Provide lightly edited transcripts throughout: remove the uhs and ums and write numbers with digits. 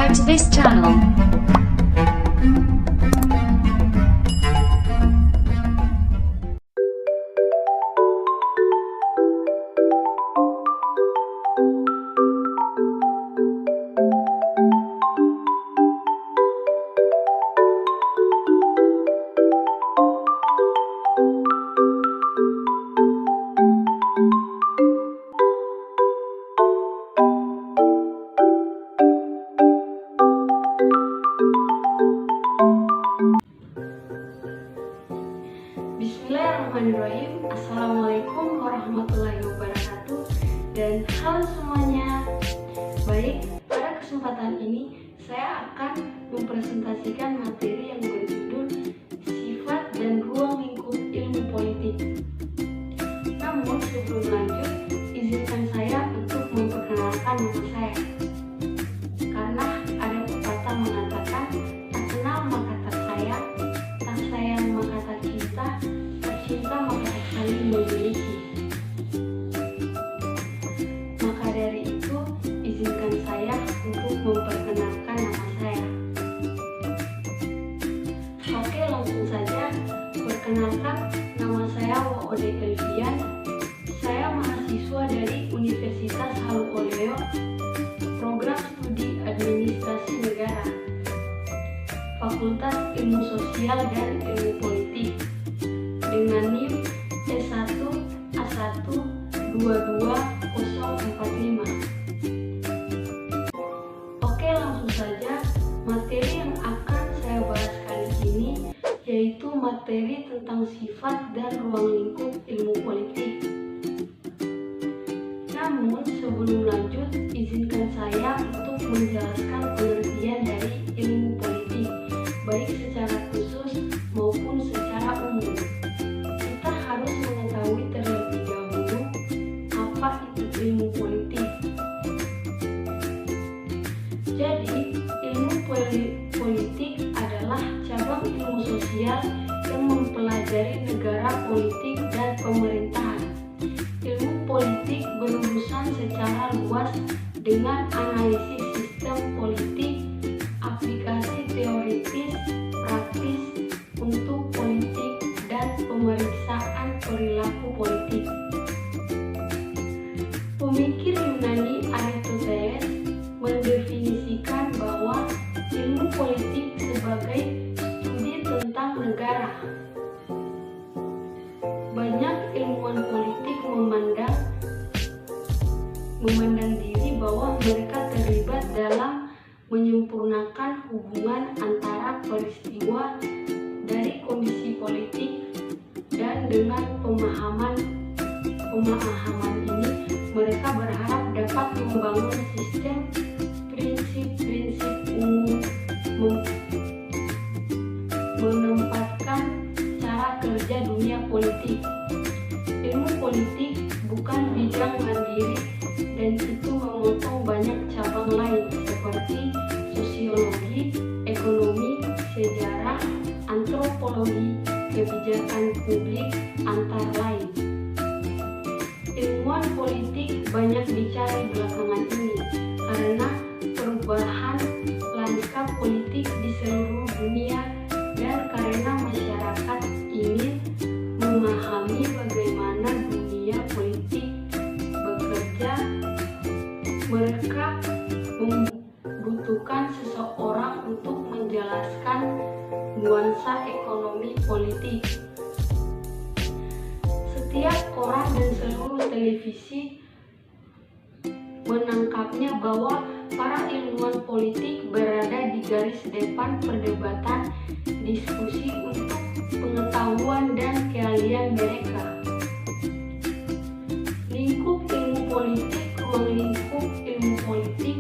subscribe to this channel. Bismillahirrahmanirrahim. Assalamualaikum warahmatullahi wabarakatuh. Dan halo semuanya. Baik, pada kesempatan ini saya akan mempresentasikan materi yang berjudul Sifat dan Ruang Lingkup Ilmu Politik. Namun sebelum lanjut, izinkan saya untuk memperkenalkan nama saya. Karena ada pepatah mengatakan, tak kenal maka tak sayang, tak sayang maka tak cinta, cinta maka tak saling memiliki. Maka dari itu, izinkan saya untuk memperkenalkan nama saya. Oke, langsung saja. Perkenalkan, nama saya Waode Elvian. Saya mahasiswa dari Universitas Halu Oleo, Program Studi Administrasi Negara, Fakultas Ilmu Sosial dan Ilmu Politik, dengan NIM S1A1222045. Oke, langsung saja. Materi yang akan saya bahas kali ini yaitu materi tentang sifat dan ruang lingkup ilmu politik. Namun sebelum lanjut, izinkan saya untuk menjelaskan pengertian dari ilmu politik, baik secara khusus maupun secara umum. Kita harus mengetahui terlebih dahulu apa itu ilmu politik. Jadi, ilmu politik adalah cabang ilmu sosial yang mempelajari negara, politik, dan pemerintahan. Ilmu politik berurusan secara luas dengan analisis sistem politik, aplikasi teoritis, praktis untuk politik, dan pemeriksaan perilaku politik. Pemikir Yunani Aristoteles mendefinisikan bahwa ilmu politik sebagai studi tentang negara. Banyak ilmuwan politik memandang diri bahwa mereka terlibat dalam menyempurnakan hubungan antara peristiwa dari kondisi politik, dan dengan pemahaman ini mereka berharap dapat membangun sistem prinsip-prinsip umum, menempatkan cara kerja dunia politik. Ilmu politik bukan bidang mandiri dan itu memotong banyak cabang lain seperti sosiologi, ekonomi, sejarah, antropologi, kebijakan publik, antara lain. Ilmuwan politik banyak dicari belakangan ini karena perubahan lanskap politik di seluruh dunia dan karena masyarakat ingin memahami bagaimana dunia politik bekerja. Mereka membutuhkan seseorang untuk menjelaskan nuansa ekonomi politik. Setiap koran dan seluruh televisi menangkapnya bahwa para ilmuwan politik berada di garis depan perdebatan diskusi untuk pengetahuan dan keahlian mereka. Lingkup ilmu politik, ruang lingkup ilmu politik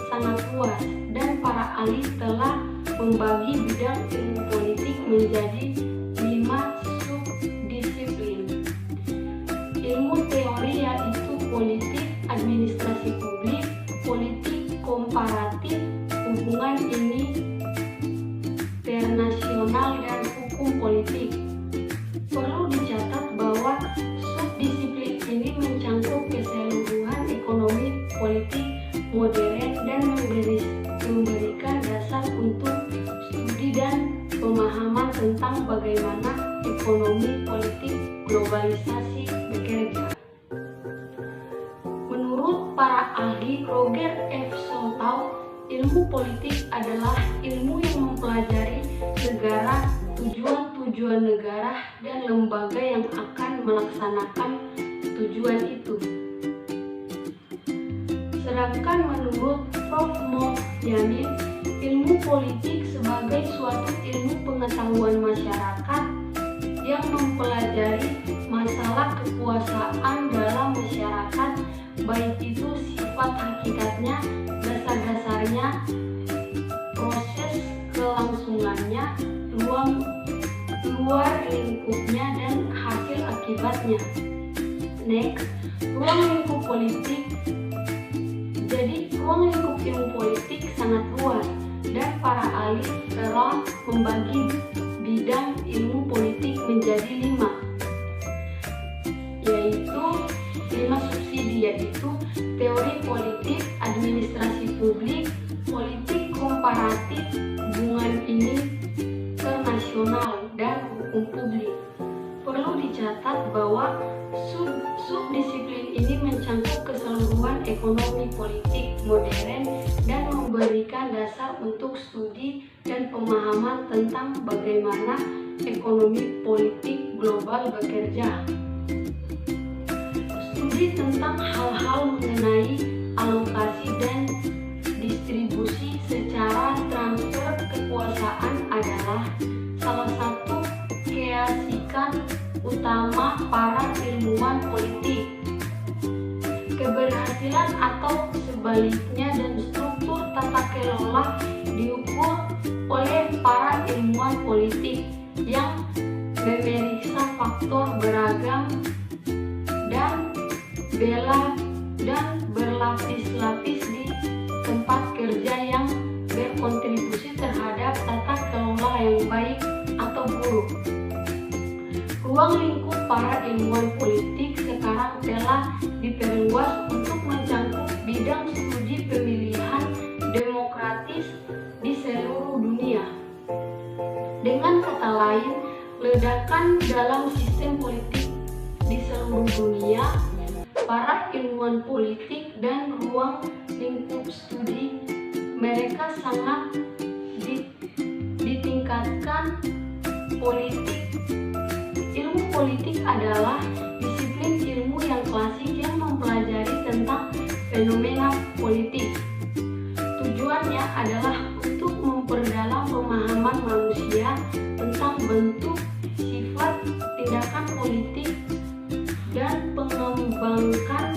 sangat luas dan para ahli telah membagi bidang ilmu politik menjadi 5 subdisiplin. Ilmu teori yaitu politik, administrasi publik, politik komparatif, hubungan internasional, dan hukum politik. Perlu dicatat bahwa subdisiplin ini mencangkup keseluruhan ekonomi politik modern dan memberi bagaimana ekonomi politik globalisasi bekerja. Menurut para ahli Roger F. Soltau, ilmu politik adalah ilmu yang mempelajari negara, tujuan negara, dan lembaga yang akan melaksanakan tujuan itu. Sedangkan menurut Prof. Mo Yamin, ilmu politik sebagai suatu ilmu pengetahuan masyarakat yang mempelajari masalah kekuasaan dalam masyarakat, baik itu sifat hakikatnya, dasar-dasarnya, proses kelangsungannya, luar lingkupnya, dan hasil akibatnya. Next, ruang lingkup politik. Jadi, ruang lingkup ilmu politik sangat luas, dan para ahli telah membagi bidang ilmu politik menjadi 5 subsidi, yaitu teori politik, administrasi publik, politik komparatif, hubungan internasional, dan hukum publik. Perlu dicatat bahwa subdisiplin ini mencakup keseluruhan ekonomi politik modern dan memberikan dasar untuk studi dan pemahaman tentang bagaimana ekonomi politik global bekerja. Studi tentang hal-hal mengenai alokasi dan distribusi secara transfer kekuasaan adalah salah satu keasikan utama para ilmuwan politik. Keberhasilan atau sebaliknya dan struktur tata kelola diukur oleh para ilmuwan politik yang memeriksa faktor beragam dan berlapis-lapis di tempat kerja yang berkontribusi terhadap tata kelola yang baik atau buruk. Ruang lingkup para ilmuwan politik sekarang telah diperluas untuk mencakup bidang studi pemilihan demokratis di seluruh dunia. Dengan kata lain, ledakan dalam sistem politik di seluruh dunia, para ilmuwan politik dan ruang lingkup studi mereka sangat ditingkatkan politik. Ilmu politik adalah disiplin ilmu yang klasik yang mempelajari tentang fenomena politik. Tujuannya adalah untuk memperdalam pemahaman manusia tentang bentuk, sifat, tindakan politik, dan mengembangkan